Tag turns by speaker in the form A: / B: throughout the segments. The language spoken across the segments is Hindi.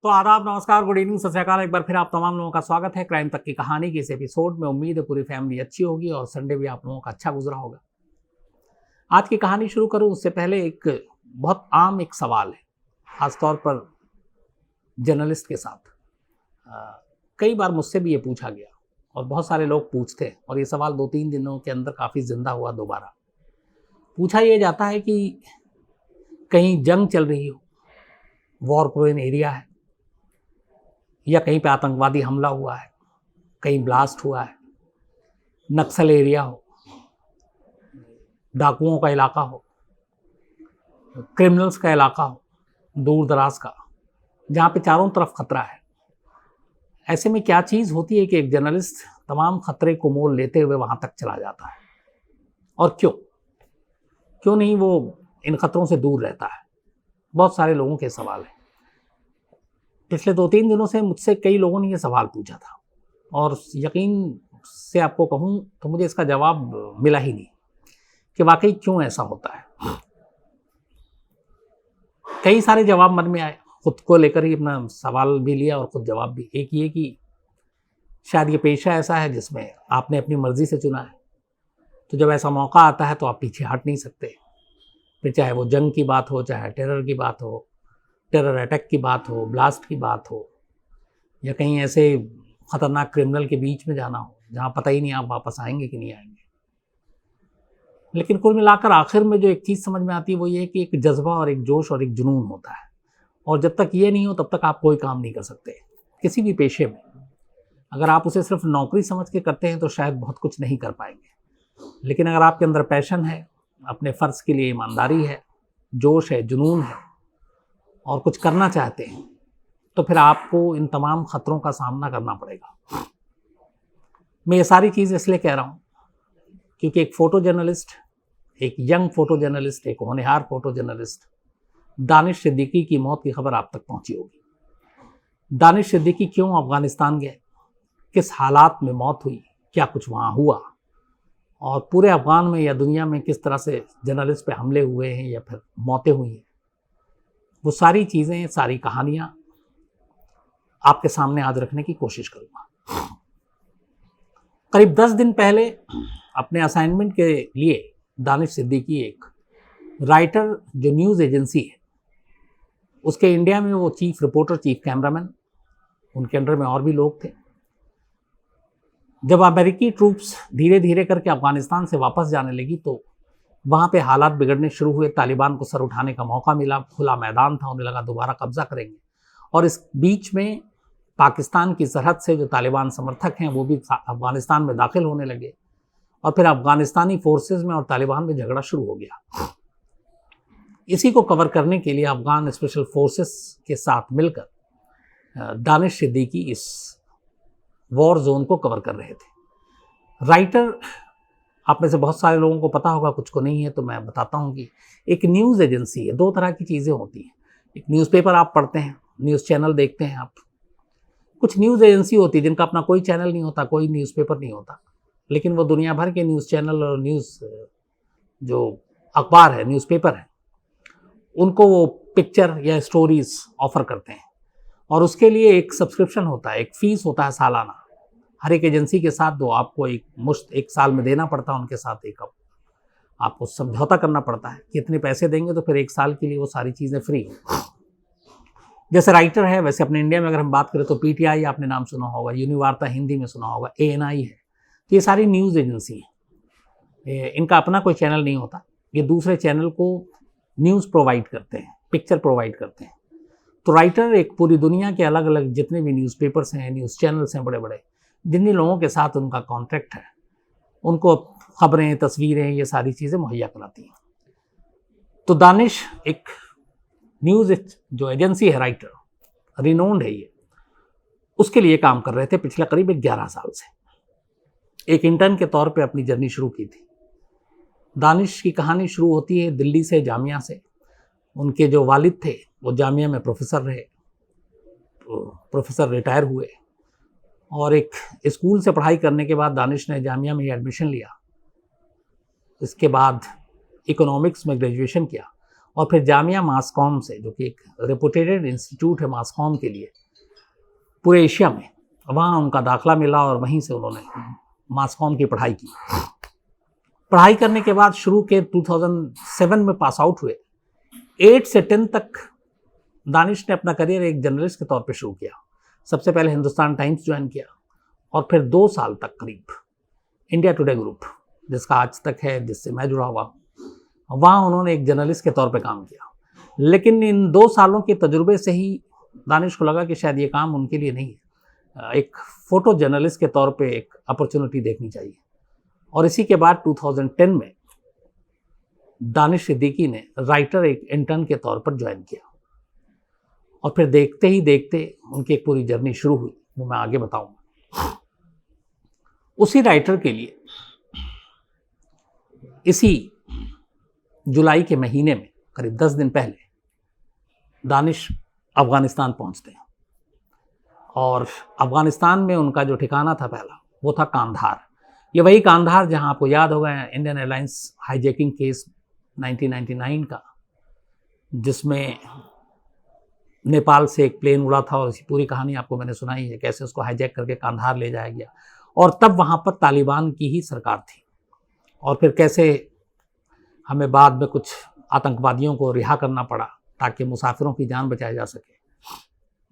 A: तो आदाब, नमस्कार, गुड इवनिंग, सत श्री अकाल। एक बार फिर आप तमाम लोगों का स्वागत है क्राइम तक की कहानी के इस एपिसोड में। उम्मीद है पूरी फैमिली अच्छी होगी और संडे भी आप लोगों का अच्छा गुजरा होगा। आज की कहानी शुरू करूं उससे पहले एक बहुत आम एक सवाल है, खासतौर पर जर्नलिस्ट के साथ। कई बार मुझसे भी ये पूछा गया और बहुत सारे लोग पूछते हैं, और ये सवाल 2-3 दिनों के अंदर काफ़ी जिंदा हुआ। दोबारा पूछा ये जाता है कि कहीं जंग चल रही हो, वॉर प्रोन एरिया है, या कहीं पे आतंकवादी हमला हुआ है, कहीं ब्लास्ट हुआ है, नक्सल एरिया हो, डाकुओं का इलाका हो, क्रिमिनल्स का इलाका हो, दूर दराज का, जहाँ पे चारों तरफ खतरा है। ऐसे में क्या चीज़ होती है कि एक जर्नलिस्ट तमाम खतरे को मोल लेते हुए वहाँ तक चला जाता है, और क्यों नहीं वो इन खतरों से दूर रहता है? बहुत सारे लोगों के सवाल हैं। पिछले 2-3 दिनों से मुझसे कई लोगों ने ये सवाल पूछा था, और यकीन से आपको कहूँ तो मुझे इसका जवाब मिला ही नहीं कि वाकई क्यों ऐसा होता है। कई सारे जवाब मन में आए, खुद को लेकर ही अपना सवाल भी लिया और खुद जवाब भी। एक ये कि शायद ये पेशा ऐसा है जिसमें आपने अपनी मर्जी से चुना है, तो जब ऐसा मौका आता है तो आप पीछे हट नहीं सकते। फिर चाहे वो जंग की बात हो, चाहे टेरर की बात हो, टेरर अटैक की बात हो, ब्लास्ट की बात हो, या कहीं ऐसे खतरनाक क्रिमिनल के बीच में जाना हो जहाँ पता ही नहीं आप वापस आएंगे कि नहीं आएंगे। लेकिन कुल मिलाकर आखिर में जो एक चीज़ समझ में आती है वो ये है कि एक जज्बा और एक जोश और एक जुनून होता है, और जब तक ये नहीं हो तब तक आप कोई काम नहीं कर सकते किसी भी पेशे में। अगर आप उसे सिर्फ नौकरी समझ के करते हैं तो शायद बहुत कुछ नहीं कर पाएंगे, लेकिन अगर आपके अंदर पैशन है, अपने फ़र्ज़ के लिए ईमानदारी है, जोश है, जुनून है, और कुछ करना चाहते हैं, तो फिर आपको इन तमाम खतरों का सामना करना पड़ेगा। मैं ये सारी चीज़ इसलिए कह रहा हूँ क्योंकि एक फ़ोटो जर्नलिस्ट, एक यंग फ़ोटो जर्नलिस्ट, एक होनहार फ़ोटो जर्नलिस्ट दानिश सिद्दीकी की मौत की खबर आप तक पहुँची होगी। दानिश सिद्दीकी क्यों अफ़गानिस्तान गए, किस हालात में मौत हुई, क्या कुछ वहाँ हुआ, और पूरे अफ़गान में या दुनिया में किस तरह से जर्नलिस्ट पे हमले हुए हैं या फिर मौतें हुई हैं, वो सारी चीज़ें, सारी कहानियाँ आपके सामने आज रखने की कोशिश करूँगा। करीब 10 दिन पहले अपने असाइनमेंट के लिए दानिश सिद्दीकी, एक राइटर जो न्यूज़ एजेंसी है उसके इंडिया में वो चीफ रिपोर्टर, चीफ कैमरामैन, उनके अंडर में और भी लोग थे। जब अमेरिकी ट्रूप्स धीरे धीरे करके अफगानिस्तान से वापस जाने लगी तो वहाँ पे हालात बिगड़ने शुरू हुए। तालिबान को सर उठाने का मौका मिला, खुला मैदान था, उन्हें लगा दोबारा कब्जा करेंगे, और इस बीच में पाकिस्तान की सरहद से जो तालिबान समर्थक हैं वो भी अफगानिस्तान में दाखिल होने लगे, और फिर अफगानिस्तानी फोर्सेस में और तालिबान में झगड़ा शुरू हो गया। इसी को कवर करने के लिए अफगान स्पेशल फोर्सेस के साथ मिलकर दानिश सिद्दीकी इस वॉर जोन को कवर कर रहे थे। राइटर, आप में से बहुत सारे लोगों को पता होगा, कुछ को नहीं है, तो मैं बताता हूँ कि एक न्यूज़ एजेंसी है। 2 तरह की चीज़ें होती हैं। एक न्यूज़पेपर आप पढ़ते हैं, न्यूज़ चैनल देखते हैं आप। कुछ न्यूज़ एजेंसी होती है जिनका अपना कोई चैनल नहीं होता, कोई न्यूज़पेपर नहीं होता, लेकिन वो दुनिया भर के न्यूज़ चैनल और न्यूज़ जो अखबार है, न्यूज़पेपर है, उनको वो पिक्चर या स्टोरीज ऑफर करते हैं, और उसके लिए एक सब्सक्रिप्शन होता है, एक फ़ीस होता है सालाना। हर एक एजेंसी के साथ दो आपको एक मुश्त 1 साल में देना पड़ता है, उनके साथ एक आपको समझौता करना पड़ता है कि इतने पैसे देंगे तो फिर 1 साल के लिए वो सारी चीज़ें फ्री। जैसे राइटर है, वैसे अपने इंडिया में अगर हम बात करें तो पीटीआई आपने नाम सुना होगा, यूनिवार्ता हिंदी में सुना होगा, एएनआई है। तो ये सारी न्यूज़ एजेंसी है, इनका अपना कोई चैनल नहीं होता, ये दूसरे चैनल को न्यूज़ प्रोवाइड करते हैं, पिक्चर प्रोवाइड करते हैं। तो राइटर एक पूरी दुनिया के अलग अलग जितने भी न्यूज़पेपर्स हैं, न्यूज़ चैनल्स हैं बड़े बड़े, जिन लोगों के साथ उनका कॉन्ट्रैक्ट है, उनको खबरें, तस्वीरें, ये सारी चीज़ें मुहैया कराती हैं। तो दानिश एक न्यूज़ जो एजेंसी है, राइटर, रिनोन्ड है ये, उसके लिए काम कर रहे थे पिछले करीब 11 साल से। एक इंटर्न के तौर पे अपनी जर्नी शुरू की थी। दानिश की कहानी शुरू होती है दिल्ली से, जामिया से। उनके जो वालिद थे वो जामिया में प्रोफेसर रहे, प्रोफेसर रिटायर हुए, और एक स्कूल से पढ़ाई करने के बाद दानिश ने जामिया में एडमिशन लिया। इसके बाद इकोनॉमिक्स में ग्रेजुएशन किया, और फिर जामिया मासकॉम से, जो कि एक रेपुटेटेड इंस्टीट्यूट है मासकॉम के लिए पूरे एशिया में, वहाँ उनका दाखला मिला और वहीं से उन्होंने मासकॉम की पढ़ाई की। पढ़ाई करने के बाद शुरू के 2007 में पास आउट हुए। 8 से 10 तक दानिश ने अपना करियर एक जर्नलिस्ट के तौर पे शुरू किया। सबसे पहले हिंदुस्तान टाइम्स ज्वाइन किया और फिर 2 साल तक करीब इंडिया टुडे ग्रुप, जिसका आज तक है, जिससे मैं जुड़ा हुआ, वहाँ उन्होंने एक जर्नलिस्ट के तौर पे काम किया। लेकिन इन 2 सालों के तजुर्बे से ही दानिश को लगा कि शायद ये काम उनके लिए नहीं है, एक फ़ोटो जर्नलिस्ट के तौर पे एक अपॉर्चुनिटी देखनी चाहिए। और इसी के बाद 2010 में दानिश सिद्दीकी ने राइटर एक इंटर्न के तौर पर ज्वाइन किया और फिर देखते ही देखते उनकी एक पूरी जर्नी शुरू हुई, वो मैं आगे बताऊंगा। उसी राइटर के लिए इसी जुलाई के महीने में करीब 10 दिन पहले दानिश अफगानिस्तान पहुंचते हैं और अफगानिस्तान में उनका जो ठिकाना था पहला, वो था कांधार। ये वही कांधार जहां आपको याद होगा इंडियन एयरलाइंस हाईजैकिंग केस 1999 का, जिसमें नेपाल से एक प्लेन उड़ा था और इसी पूरी कहानी आपको मैंने सुनाई है, कैसे उसको हाईजैक करके कांधार ले जाया गया और तब वहाँ पर तालिबान की ही सरकार थी और फिर कैसे हमें बाद में कुछ आतंकवादियों को रिहा करना पड़ा ताकि मुसाफिरों की जान बचाई जा सके,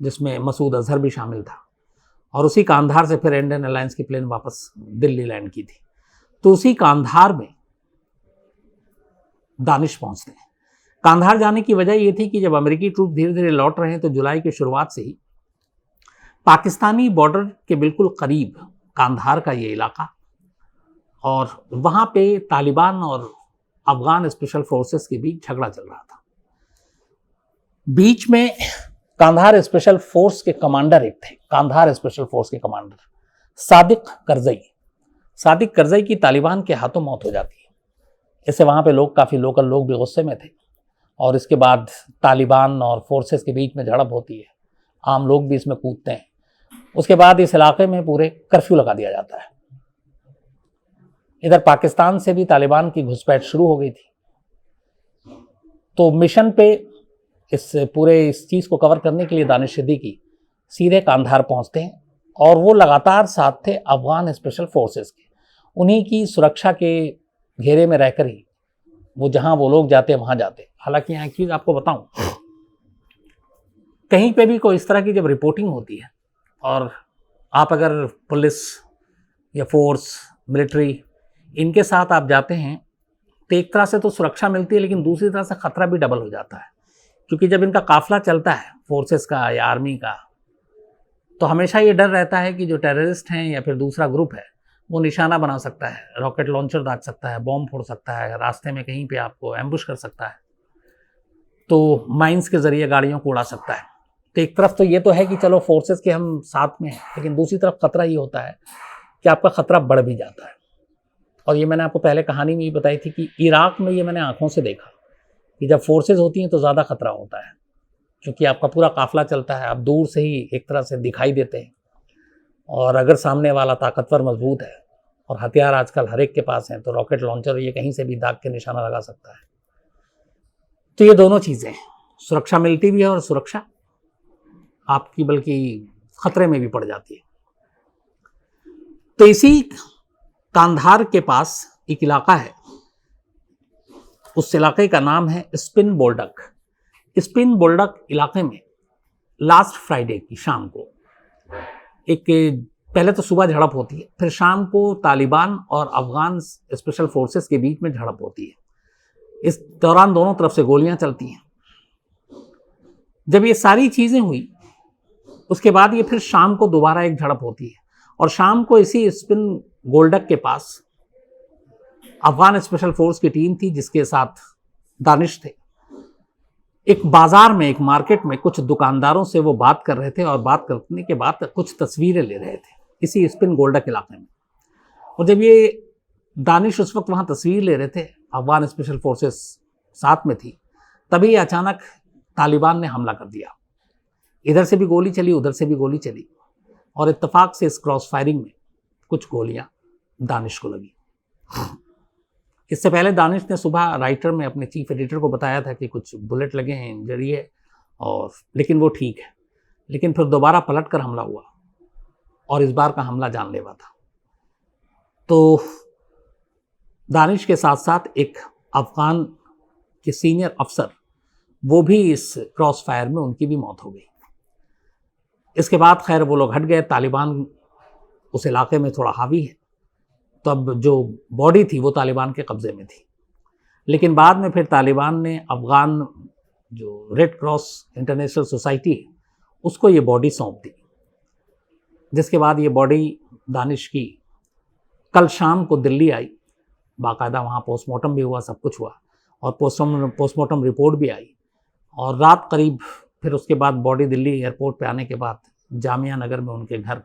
A: जिसमें मसूद अजहर भी शामिल था। और उसी कांधार से फिर इंडियन एयरलाइंस की प्लेन वापस दिल्ली लैंड की थी। तो उसी कांधार में दानिश पहुंचते हैं। कांधार जाने की वजह ये थी कि जब अमेरिकी ट्रूप धीरे धीरे लौट रहे हैं तो जुलाई की शुरुआत से ही पाकिस्तानी बॉर्डर के बिल्कुल करीब कांधार का ये इलाका, और वहाँ पे तालिबान और अफगान स्पेशल फोर्सेस के बीच झगड़ा चल रहा था। बीच में कांधार स्पेशल फोर्स के कमांडर एक थे, कांधार स्पेशल फोर्स के कमांडर सादिक करजई। सादिक करजई की तालिबान के हाथों मौत हो जाती है। इससे वहाँ पे लोग, काफ़ी लोकल लोग भी गुस्से में थे और इसके बाद तालिबान और फोर्सेस के बीच में झड़प होती है, आम लोग भी इसमें कूदते हैं। उसके बाद इस इलाके में पूरे कर्फ्यू लगा दिया जाता है। इधर पाकिस्तान से भी तालिबान की घुसपैठ शुरू हो गई थी। तो मिशन पे इस चीज़ को कवर करने के लिए दानिश सिद्दीकी सीधे कांधार पहुंचते हैं और वो लगातार साथ थे अफगान स्पेशल फोर्सेस के। उन्हीं की सुरक्षा के घेरे में रहकर ही वो जहां वो लोग जाते वहां जाते। हालांकि यहाँ एक चीज़ आपको बताऊं, कहीं पे भी कोई इस तरह की जब रिपोर्टिंग होती है और आप अगर पुलिस या फोर्स, मिलिट्री, इनके साथ आप जाते हैं तो एक तरह से तो सुरक्षा मिलती है, लेकिन दूसरी तरह से खतरा भी डबल हो जाता है। क्योंकि जब इनका काफिला चलता है फोर्सेस का या आर्मी का, तो हमेशा ये डर रहता है कि जो टेररिस्ट हैं या फिर दूसरा ग्रुप है वो निशाना बना सकता है, रॉकेट लॉन्चर दाग सकता है, बॉम्ब फोड़ सकता है, रास्ते में कहीं पे आपको एम्बुश कर सकता है, तो माइंस के ज़रिए गाड़ियों को उड़ा सकता है। तो एक तरफ तो ये तो है कि चलो फोर्सेस के हम साथ में हैं, लेकिन दूसरी तरफ खतरा ये होता है कि आपका खतरा बढ़ भी जाता है। और ये मैंने आपको पहले कहानी में भी बताई थी कि इराक में ये मैंने आंखों से देखा कि जब फोर्सेस होती हैं तो ज़्यादा खतरा होता है, क्योंकि आपका पूरा काफिला चलता है, आप दूर से ही एक तरह से दिखाई देते हैं, और अगर सामने वाला ताकतवर, मजबूत है और हथियार आजकल हर एक के पास हैं, तो रॉकेट लॉन्चर ये कहीं से भी दाग के निशाना लगा सकता है। तो ये दोनों चीज़ें, सुरक्षा मिलती भी है और सुरक्षा आपकी बल्कि खतरे में भी पड़ जाती है। तो इसी कांधार के पास एक इलाका है, उस इलाके का नाम है स्पिन बोल्डक। स्पिन बोल्डक इलाके में लास्ट फ्राइडे की शाम को एक, पहले तो सुबह झड़प होती है, फिर शाम को तालिबान और अफगान स्पेशल फोर्सेस के बीच में झड़प होती है। इस दौरान दोनों तरफ से गोलियां चलती हैं। जब ये सारी चीज़ें हुई उसके बाद ये फिर शाम को दोबारा एक झड़प होती है, और शाम को इसी स्पिन बोल्डक के पास अफगान स्पेशल फोर्स की टीम थी जिसके साथ दानिश थे। एक बाजार में, एक मार्केट में कुछ दुकानदारों से वो बात कर रहे थे और बात करने के बाद कुछ तस्वीरें ले रहे थे इसी स्पिन बोल्डक इलाके में। और जब ये दानिश उस वक्त वहाँ तस्वीर ले रहे थे, अफगान स्पेशल फोर्सेस साथ में थी, तभी अचानक तालिबान ने हमला कर दिया। इधर से भी गोली चली, उधर से भी गोली चली, और इत्तेफाक से इस क्रॉस फायरिंग में कुछ गोलियां दानिश को लगी। इससे पहले दानिश ने सुबह राइटर में अपने चीफ एडिटर को बताया था कि कुछ बुलेट लगे हैं, इंजरी है, और लेकिन वो ठीक है। लेकिन फिर दोबारा पलट कर हमला हुआ और इस बार का हमला जानलेवा था। तो दानिश के साथ साथ एक अफगान के सीनियर अफसर, वो भी इस क्रॉस फायर में उनकी भी मौत हो गई। इसके बाद खैर वो लोग हट गए, तालिबान उस इलाके में थोड़ा हावी है, तो अब जो बॉडी थी वो तालिबान के कब्जे में थी। लेकिन बाद में फिर तालिबान ने अफगान जो रेड क्रॉस इंटरनेशनल सोसाइटी है उसको ये बॉडी सौंप दी, जिसके बाद ये बॉडी दानिश की कल शाम को दिल्ली आई। बाकायदा वहाँ पोस्टमार्टम भी हुआ, सब कुछ हुआ, और पोस्टमार्टम रिपोर्ट भी आई। और रात करीब फिर उसके बाद बॉडी दिल्ली एयरपोर्ट पे आने के बाद जामिया नगर में उनके घर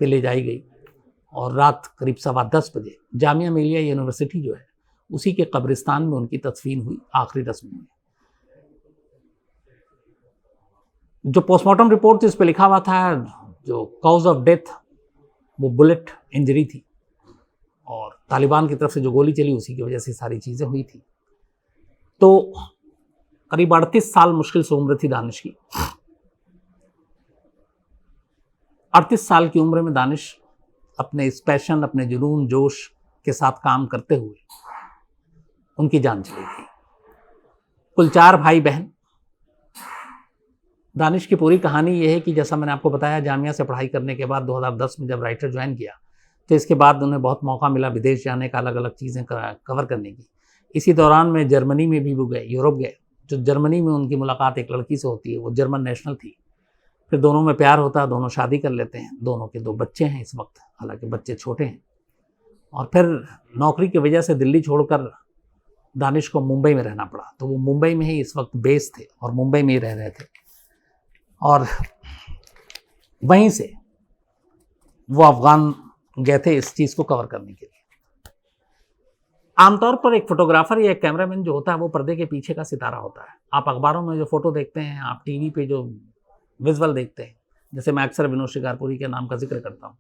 A: पे ले जाई गई, और रात करीब 10:15 बजे जामिया मिलिया यूनिवर्सिटी जो है उसी के कब्रिस्तान में उनकी तदफीन हुई आखिरी रस्म में। जो पोस्टमार्टम रिपोर्ट थी उस पर लिखा हुआ था जो कॉज ऑफ डेथ वो बुलेट इंजरी थी, और तालिबान की तरफ से जो गोली चली उसी की वजह से सारी चीज़ें हुई थी। तो करीब 38 साल मुश्किल से उम्र थी दानिश की। 38 साल की उम्र में दानिश अपने इस पैशन, अपने जुनून जोश के साथ काम करते हुए उनकी जान चली गई। कुल 4 भाई बहन। दानिश की पूरी कहानी ये है कि जैसा मैंने आपको बताया, जामिया से पढ़ाई करने के बाद 2010 में जब राइटर ज्वाइन किया तो इसके बाद उन्हें बहुत मौका मिला विदेश जाने का, अलग अलग चीज़ें कवर करने की। इसी दौरान में जर्मनी में भी वो गए, यूरोप गए। जो जर्मनी में उनकी मुलाकात एक लड़की से होती है, वो जर्मन नेशनल थी। फिर दोनों में प्यार होता है, दोनों शादी कर लेते हैं। दोनों के 2 बच्चे हैं इस वक्त, हालांकि बच्चे छोटे हैं। और फिर नौकरी की वजह से दिल्ली छोड़कर दानिश को मुंबई में रहना पड़ा, तो वो मुंबई में ही इस वक्त बेस थे और मुंबई में ही रह रहे थे, और वहीं से वो अफगान गए थे इस चीज़ को कवर करने के लिए। आमतौर पर एक फोटोग्राफर या एक कैमरामैन जो होता है वो पर्दे के पीछे का सितारा होता है। आप अखबारों में जो फोटो देखते हैं, आप टीवी पे जो विजुअल देखते हैं, जैसे मैं अक्सर विनोद शिकारपुरी के नाम का जिक्र करता हूँ।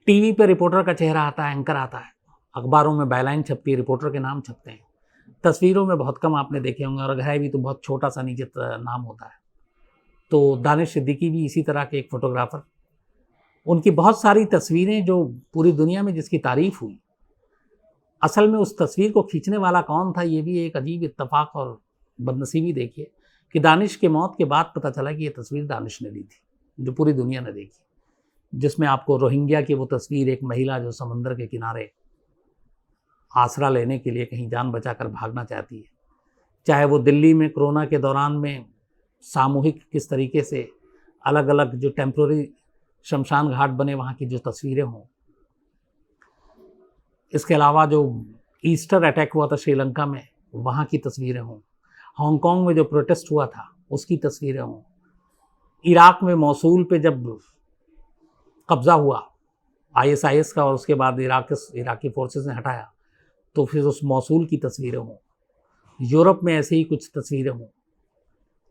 A: टीवी पे रिपोर्टर का चेहरा आता है, एंकर आता है, अखबारों में बायलाइन छपती है, रिपोर्टर के नाम छपते हैं। तस्वीरों में बहुत कम आपने देखे होंगे, और अगर है भी तो बहुत छोटा सा नीचे नाम होता है। तो दानिश सिद्दीकी भी इसी तरह के एक फोटोग्राफर। उनकी बहुत सारी तस्वीरें जो पूरी दुनिया में जिसकी तारीफ हुई, असल में उस तस्वीर को खींचने वाला कौन था, ये भी एक अजीब इत्तेफाक और बदनसीबी देखिए कि दानिश के मौत के बाद पता चला कि ये तस्वीर दानिश ने ली थी, जो पूरी दुनिया ने देखी, जिसमें आपको रोहिंग्या की वो तस्वीर, एक महिला जो समंदर के किनारे आसरा लेने के लिए कहीं जान बचाकर भागना चाहती है, चाहे वो दिल्ली में कोरोना के दौरान में सामूहिक किस तरीके से अलग अलग जो टेम्प्रोरी शमशान घाट बने वहाँ की जो तस्वीरें हों, इसके अलावा जो ईस्टर अटैक हुआ था श्रीलंका में वहाँ की तस्वीरें हों, हांगकांग में जो प्रोटेस्ट हुआ था उसकी तस्वीरें हों, इराक में मौसूल पे जब कब्ज़ा हुआ ISIS का और उसके बाद इराकी फोर्सेस ने हटाया तो फिर उस मौसूल की तस्वीरें हों, यूरोप में ऐसे ही कुछ तस्वीरें हों।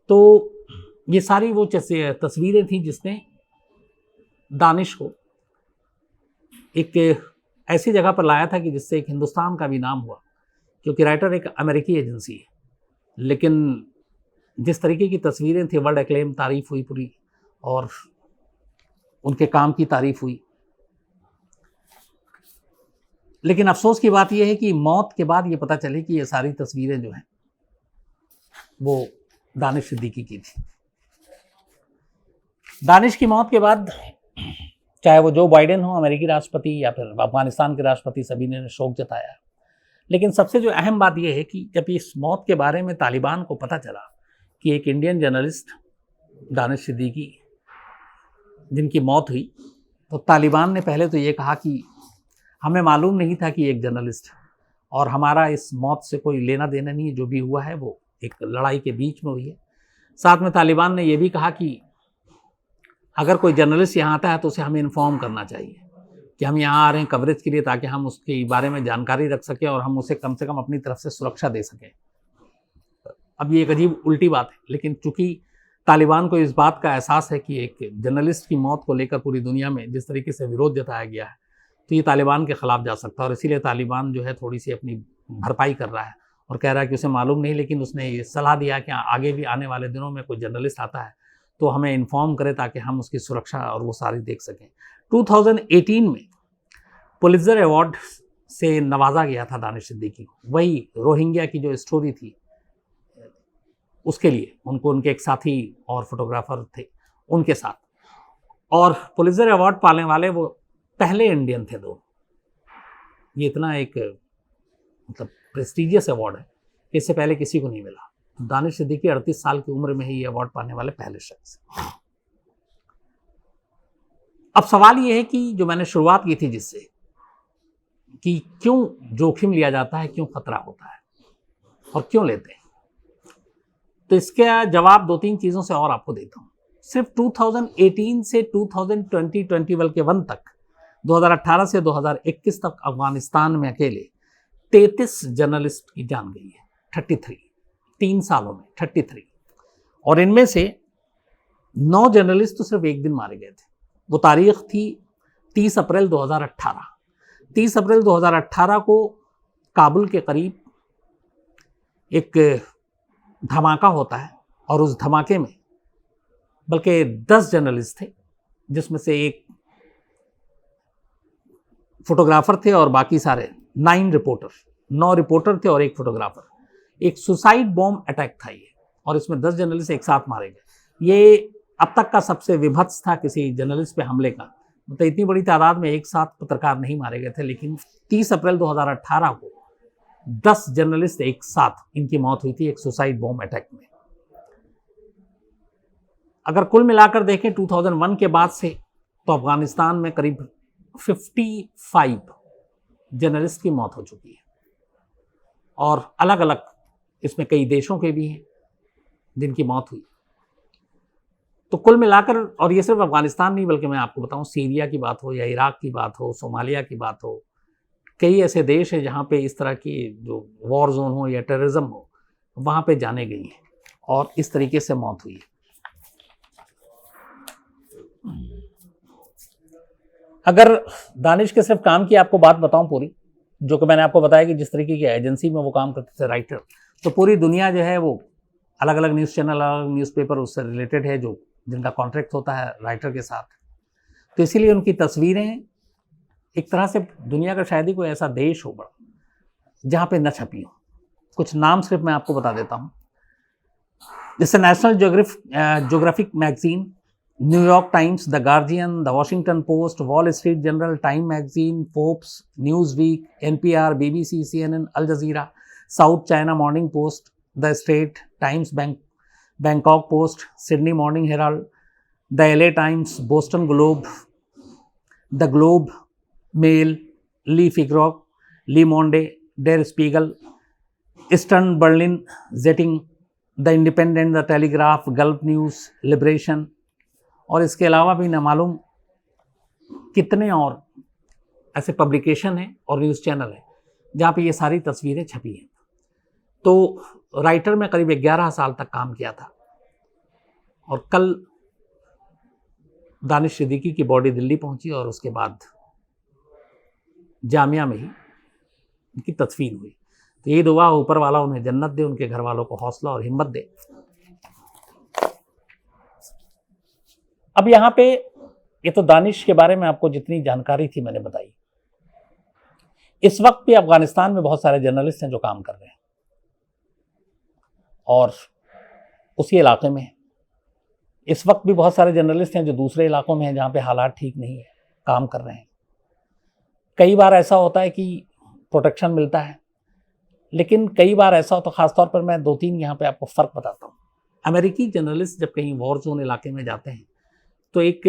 A: तो ये सारी वो तस्वीरें थी जिसने दानिश को एक ऐसी जगह पर लाया था कि जिससे एक हिंदुस्तान का भी नाम हुआ, क्योंकि राइटर एक अमेरिकी एजेंसी है, लेकिन जिस तरीके की तस्वीरें थी वर्ल्ड एक्लेम तारीफ हुई पूरी, और उनके काम की तारीफ हुई। लेकिन अफसोस की बात यह है कि मौत के बाद ये पता चले कि ये सारी तस्वीरें जो हैं वो दानिश सिद्दीकी की थी। दानिश की मौत के बाद चाहे वो जो बाइडेन हो अमेरिकी राष्ट्रपति या फिर अफगानिस्तान के राष्ट्रपति, सभी ने शोक जताया। लेकिन सबसे जो अहम बात यह है कि जब इस मौत के बारे में तालिबान को पता चला कि एक इंडियन जर्नलिस्ट दानिश सिद्दीकी जिनकी मौत हुई, तो तालिबान ने पहले तो ये कहा कि हमें मालूम नहीं था कि एक जर्नलिस्ट, और हमारा इस मौत से कोई लेना देना नहीं है, जो भी हुआ है वो एक लड़ाई के बीच में हुई है। साथ में तालिबान ने यह भी कहा कि अगर कोई जर्नलिस्ट यहाँ आता है तो उसे हमें इन्फॉर्म करना चाहिए कि हम यहाँ आ रहे हैं कवरेज के लिए, ताकि हम उसके बारे में जानकारी रख सकें और हम उसे कम से कम अपनी तरफ से सुरक्षा दे सकें। अब ये एक अजीब उल्टी बात है, लेकिन चूंकि तालिबान को इस बात का एहसास है कि एक जर्नलिस्ट की मौत को लेकर पूरी दुनिया में जिस तरीके से विरोध जताया गया है, तो ये तालिबान के ख़िलाफ़ जा सकता है, और इसीलिए तालिबान जो है थोड़ी सी अपनी भरपाई कर रहा है और कह रहा है कि उसे मालूम नहीं, लेकिन उसने ये सलाह दिया कि आगे भी आने वाले दिनों में कोई जर्नलिस्ट आता है तो हमें इन्फॉर्म करे ताकि हम उसकी सुरक्षा और वो सारी देख सकें। 2018 में पुलित्ज़र अवार्ड से नवाजा गया था दानिश सिद्दीकी को, वही रोहिंग्या की जो स्टोरी थी उसके लिए। उनको उनके एक साथी और फोटोग्राफर थे उनके साथ, और पुलित्ज़र अवार्ड पाने वाले वो पहले इंडियन थे दो। ये इतना एक मतलब प्रेस्टिजियस अवार्ड है, इससे पहले किसी को नहीं मिला। दानिश सिद्दीकी 38 साल की उम्र में ही ये अवार्ड पाने वाले पहले शख्स। अब सवाल ये है कि जो मैंने शुरुआत की थी जिससे, कि क्यों जोखिम लिया जाता है, क्यों खतरा होता है और क्यों लेते हैं, तो इसका जवाब 2-3 चीज़ों से और आपको देता हूँ। सिर्फ 2018 से 2021 तक, 2018 से 2021 तक अफगानिस्तान में अकेले 33 जर्नलिस्ट की जान गई है। 33, 3 सालों में 33, और इनमें से 9 जर्नलिस्ट तो सिर्फ एक दिन मारे गए थे। वो तारीख थी 30 अप्रैल 2018। 30 अप्रैल 2018 को काबुल के करीब एक धमाका होता है, और उस धमाके में बल्कि 10 जर्नलिस्ट थे, जिसमें से एक फोटोग्राफर थे और बाकी सारे 9 रिपोर्टर थे और एक फोटोग्राफर। एक सुसाइड बॉम्ब अटैक था ये, और इसमें 10 जर्नलिस्ट एक साथ मारे गए। ये अब तक का सबसे विभत्स था किसी जर्नलिस्ट पे हमले का। मतलब इतनी बड़ी तादाद में एक साथ पत्रकार नहीं मारे गए थे, लेकिन 30 अप्रैल 2018 को 10 जर्नलिस्ट एक साथ इनकी मौत हुई थी एक सुसाइड बॉम्ब अटैक में। अगर कुल मिलाकर देखें 2001 के बाद से, तो अफगानिस्तान में करीब 55 जर्नलिस्ट की मौत हो चुकी है, और अलग अलग इसमें कई देशों के भी हैं जिनकी मौत हुई। तो कुल मिलाकर, और ये सिर्फ अफगानिस्तान नहीं बल्कि मैं आपको बताऊं, सीरिया की बात हो या इराक की बात हो, सोमालिया की बात हो, कई ऐसे देश हैं जहाँ पे इस तरह की जो वॉर जोन हो या टेररिज्म हो, वहाँ पे जाने गई हैं और इस तरीके से मौत हुई है। अगर दानिश के सिर्फ काम की आपको बात बताऊं पूरी, जो कि मैंने आपको बताया कि जिस तरीके की एजेंसी में वो काम करते थे राइटर, तो पूरी दुनिया जो है वो अलग अलग न्यूज़ चैनल, अलग न्यूज़पेपर उससे रिलेटेड है, जो जिनका कॉन्ट्रैक्ट होता है राइटर के साथ। तो इसीलिए उनकी तस्वीरें एक तरह से दुनिया का शायद ही कोई ऐसा देश हो बड़ा जहाँ पे न छपी हो। कुछ नाम सिर्फ मैं आपको बता देता हूँ, जैसे National Geographic magazine, New York Times, the Guardian, the Washington Post, Wall Street Journal, Time magazine, Forbes, Newsweek, NPR, BBC, CNN, Al Jazeera, South China Morning Post, the स्टेट, Times Bangkok Post, Sydney Morning Herald, the LA Times, Boston Globe, the Globe Mail, Le Figaro, Le Monde, Der Spiegel, Eastern Berlin Zeitung, the Independent, the Telegraph, Gulf News, Liberation, और इसके अलावा भी न मालूम कितने और ऐसे पब्लिकेशन हैं और न्यूज़ चैनल हैं जहाँ पे ये सारी तस्वीरें छपी हैं। तो राइटर में करीब 11 साल तक काम किया था, और कल दानिश सिद्दीकी की बॉडी दिल्ली पहुंची और उसके बाद जामिया में ही उनकी तदफीन हुई। तो ये दुआ ऊपर वाला उन्हें जन्नत दे, उनके घर वालों को हौसला और हिम्मत दे। अब यहाँ पे ये तो दानिश के बारे में आपको जितनी जानकारी थी मैंने बताई। इस वक्त भी अफगानिस्तान में बहुत सारे जर्नलिस्ट हैं जो काम कर रहे हैं, और उसी इलाके में इस वक्त भी बहुत सारे जर्नलिस्ट हैं जो दूसरे इलाकों में हैं जहाँ पे हालात ठीक नहीं है, काम कर रहे हैं। कई बार ऐसा होता है कि प्रोटेक्शन मिलता है, लेकिन कई बार ऐसा होता है, ख़ासतौर पर मैं 2-3 यहाँ पे आपको फ़र्क बताता हूँ। अमेरिकी जर्नलिस्ट जब कहीं वॉर जोन इलाके में जाते हैं तो एक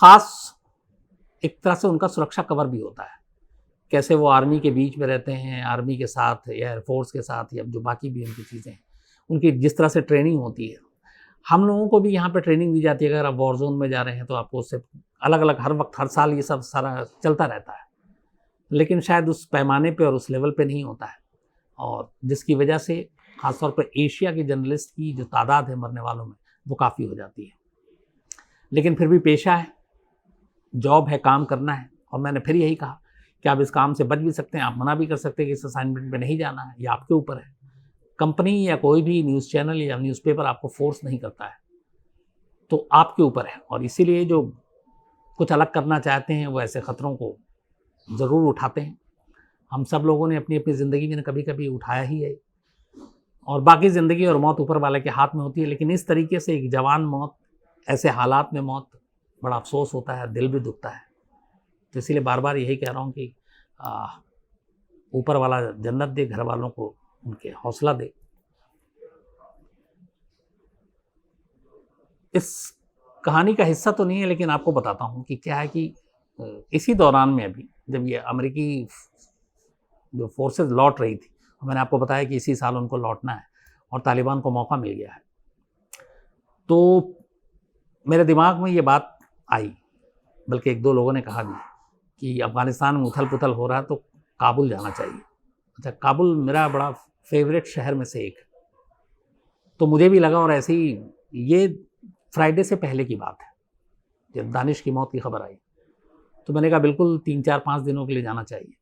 A: ख़ास एक तरह से उनका सुरक्षा कवर भी होता है। कैसे वो आर्मी के बीच में रहते हैं, आर्मी के साथ या एयरफोर्स के साथ, या जो बाकी भी उनकी चीज़ें हैं, उनकी जिस तरह से ट्रेनिंग होती है। हम लोगों को भी यहाँ पे ट्रेनिंग दी जाती है। अगर आप वॉर जोन में जा रहे हैं तो आपको उससे अलग अलग हर वक्त हर साल ये सब सारा चलता रहता है, लेकिन शायद उस पैमाने पे और उस लेवल पे नहीं होता है, और जिसकी वजह से ख़ासतौर पर एशिया के जर्नलिस्ट की जो तादाद है मरने वालों में वो काफ़ी हो जाती है। लेकिन फिर भी पेशा है, जॉब है, काम करना है। और मैंने फिर यही कहा कि आप इस काम से बच भी सकते हैं, आप मना भी कर सकते हैं कि इस असाइनमेंट पे नहीं जाना है, ये आपके ऊपर है। कंपनी या कोई भी न्यूज़ चैनल या न्यूज़पेपर आपको फोर्स नहीं करता है, तो आपके ऊपर है। और इसीलिए जो कुछ अलग करना चाहते हैं वो ऐसे खतरों को ज़रूर उठाते हैं। हम सब लोगों ने अपनी अपनी ज़िंदगी में कभी कभी उठाया ही है, और बाकी ज़िंदगी और मौत ऊपर वाले के हाथ में होती है। लेकिन इस तरीके से एक जवान मौत, ऐसे हालात में मौत, बड़ा अफसोस होता है, दिल भी दुखता है। तो इसीलिए बार बार यही कह रहा हूँ कि ऊपर वाला जन्नत दे, घर वालों को उनके हौसला दे। इस कहानी का हिस्सा तो नहीं है, लेकिन आपको बताता हूँ कि क्या है कि इसी दौरान में अभी जब ये अमेरिकी जो फोर्सेस लौट रही थी, मैंने आपको बताया कि इसी साल उनको लौटना है और तालिबान को मौका मिल गया है, तो मेरे दिमाग में ये बात आई, बल्कि एक दो लोगों ने कहा भी कि अफ़गानिस्तान में उथल पुथल हो रहा है तो काबुल जाना चाहिए। अच्छा, काबुल मेरा बड़ा फेवरेट शहर में से एक है, तो मुझे भी लगा। और ऐसे ही ये फ्राइडे से पहले की बात है जब दानिश की मौत की खबर आई, तो मैंने कहा बिल्कुल 3-4-5 दिनों के लिए जाना चाहिए।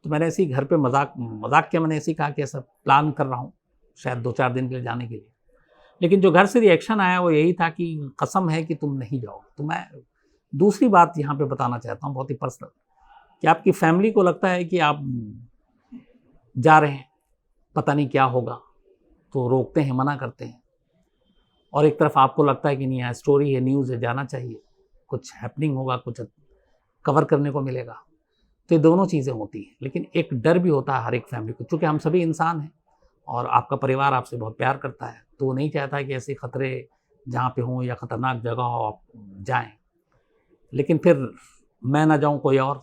A: तो मैंने ऐसे ही घर पे मजाक किया, मैंने ऐसे ही कहा कि ऐसा प्लान कर रहा हूँ शायद 2-4 दिन के लिए जाने के लिए। लेकिन जो घर से रिएक्शन आया वो यही था कि कसम है कि तुम नहीं जाओगे। तो मैं दूसरी बात यहाँ पे बताना चाहता हूँ, बहुत ही पर्सनल, कि आपकी फैमिली को लगता है कि आप जा रहे हैं, पता नहीं क्या होगा, तो रोकते हैं, मना करते हैं। और एक तरफ आपको लगता है कि नहीं, यहाँ स्टोरी है, न्यूज़ है, जाना चाहिए, कुछ हैपनिंग होगा, कुछ कवर करने को मिलेगा। तो ये दोनों चीज़ें होती हैं। लेकिन एक डर भी होता है हर एक फैमिली को, क्योंकि हम सभी इंसान हैं और आपका परिवार आपसे बहुत प्यार करता है, तो वो नहीं चाहता कि ऐसे खतरे जहाँ पे हों या ख़तरनाक जगह हो आप जाएं। लेकिन फिर मैं ना जाऊं, कोई और,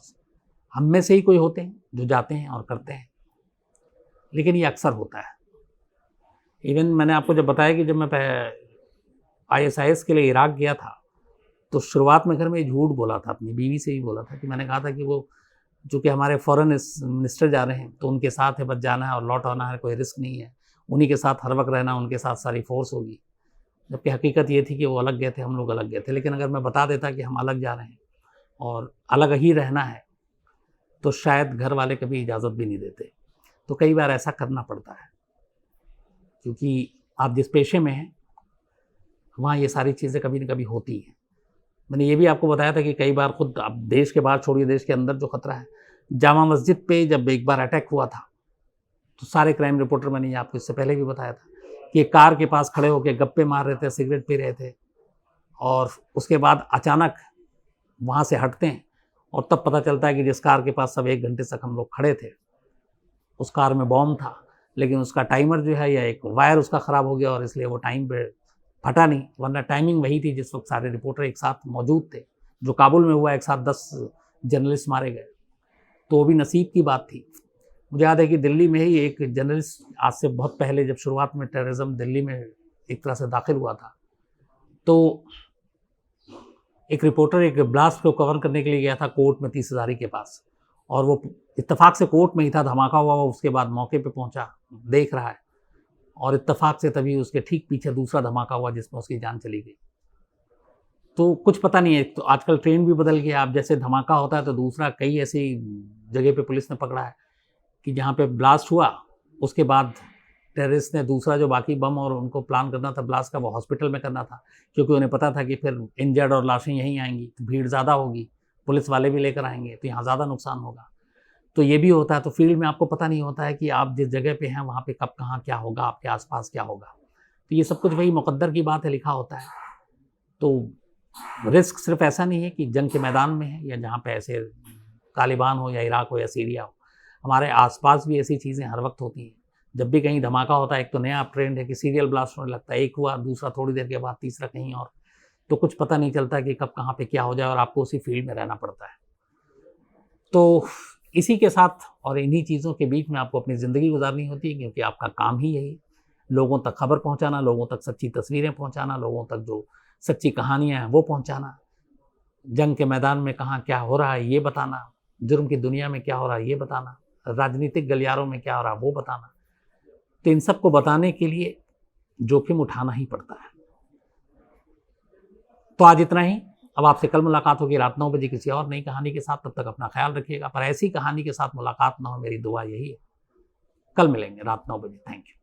A: हम में से ही कोई होते हैं जो जाते हैं और करते हैं। लेकिन ये अक्सर होता है। इवन मैंने आपको जब बताया कि जब मैं ISIS के लिए इराक गया था, तो शुरुआत में घर में झूठ बोला था, अपनी बीवी से ही बोला था कि मैंने कहा था कि वो चूँकि हमारे फॉरेन मिनिस्टर जा रहे हैं तो उनके साथ है, बस जाना है और लौट आना है, कोई रिस्क नहीं है, उन्हीं के साथ हर वक्त रहना, उनके साथ सारी फोर्स होगी। जबकि हकीकत ये थी कि वो अलग गए थे, हम लोग अलग गए थे। लेकिन अगर मैं बता देता कि हम अलग जा रहे हैं और अलग ही रहना है, तो शायद घर वाले कभी इजाज़त भी नहीं देते। तो कई बार ऐसा करना पड़ता है, क्योंकि आप जिस पेशे में हैं वहाँ ये सारी चीज़ें कभी न कभी होती हैं। मैंने ये भी आपको बताया था कि कई बार खुद, आप देश के बाहर छोड़िए, देश के अंदर जो खतरा है, जामा मस्जिद पे जब एक बार अटैक हुआ था, तो सारे क्राइम रिपोर्टर, मैंने आपको इससे पहले भी बताया था कि कार के पास खड़े होकर गप्पे मार रहे थे, सिगरेट पी रहे थे, और उसके बाद अचानक वहाँ से हटते हैं और तब पता चलता है कि जिस कार के पास सब 1 घंटे तक हम लोग खड़े थे, उस कार में बॉम्ब था, लेकिन उसका टाइमर जो है या एक वायर उसका ख़राब हो गया और इसलिए वो टाइम पे फटा नहीं, वरना टाइमिंग वही थी जिस वक्त सारे रिपोर्टर एक साथ मौजूद थे। जो काबुल में हुआ, एक साथ 10 जर्नलिस्ट मारे गए, तो वो भी नसीब की बात थी। मुझे याद है कि दिल्ली में ही एक जर्नलिस्ट, आज से बहुत पहले जब शुरुआत में टेररिज्म दिल्ली में एक तरह से दाखिल हुआ था, तो एक रिपोर्टर एक ब्लास्ट को कवर करने के लिए गया था कोर्ट में 30 हज़ारी के पास, और वो इत्तेफाक से कोर्ट में ही था, धमाका हुआ, वो उसके बाद मौके पे पहुंचा, देख रहा है, और इत्तेफाक से तभी उसके ठीक पीछे दूसरा धमाका हुआ जिसमें उसकी जान चली गई। तो कुछ पता नहीं है, तो आजकल ट्रेंड भी बदल गया, अब जैसे धमाका होता है तो दूसरा, कई ऐसी जगह पे पुलिस ने पकड़ा है कि जहाँ पे ब्लास्ट हुआ, उसके बाद टेररिस्ट ने दूसरा जो बाकी बम और उनको प्लान करना था ब्लास्ट का, वो हॉस्पिटल में करना था, क्योंकि उन्हें पता था कि फिर इंजर्ड और लाशें यहीं आएंगी, तो भीड़ ज़्यादा होगी, पुलिस वाले भी लेकर आएंगे, तो यहाँ ज़्यादा नुकसान होगा। तो ये भी होता है। तो फील्ड में आपको पता नहीं होता है कि आप जिस जगह पे हैं वहाँ पे कब कहाँ क्या होगा, आपके आसपास क्या होगा। तो ये सब कुछ वही मुकद्दर की बात है, लिखा होता है। तो रिस्क सिर्फ ऐसा नहीं है कि जंग के मैदान में है या जहाँ पे ऐसे तालिबान हो या इराक हो या सीरिया हो, हमारे आसपास भी ऐसी चीज़ें हर वक्त होती हैं। जब भी कहीं धमाका होता है, एक तो नया ट्रेंड है कि सीरियल ब्लास्ट होने लगता है, एक हुआ, दूसरा थोड़ी देर के बाद, तीसरा कहीं और, तो कुछ पता नहीं चलता कि कब कहाँ पे क्या हो जाए, और आपको उसी फील्ड में रहना पड़ता है। तो इसी के साथ और इन्हीं चीज़ों के बीच में आपको अपनी ज़िंदगी गुजारनी होती है, क्योंकि आपका काम ही यही, लोगों तक खबर पहुंचाना, लोगों तक सच्ची तस्वीरें पहुंचाना, लोगों तक जो सच्ची कहानियां हैं वो पहुंचाना, जंग के मैदान में कहाँ क्या हो रहा है ये बताना, जुर्म की दुनिया में क्या हो रहा है ये बताना, राजनीतिक गलियारों में क्या हो रहा है वो बताना। तो इन सब को बताने के लिए जोखिम उठाना ही पड़ता है। तो आज इतना ही। अब आपसे कल मुलाकात होगी रात 9 बजे किसी और नई कहानी के साथ। तब तक अपना ख्याल रखिएगा, पर ऐसी कहानी के साथ मुलाकात ना हो, मेरी दुआ यही है। कल मिलेंगे रात 9 बजे। Thank you.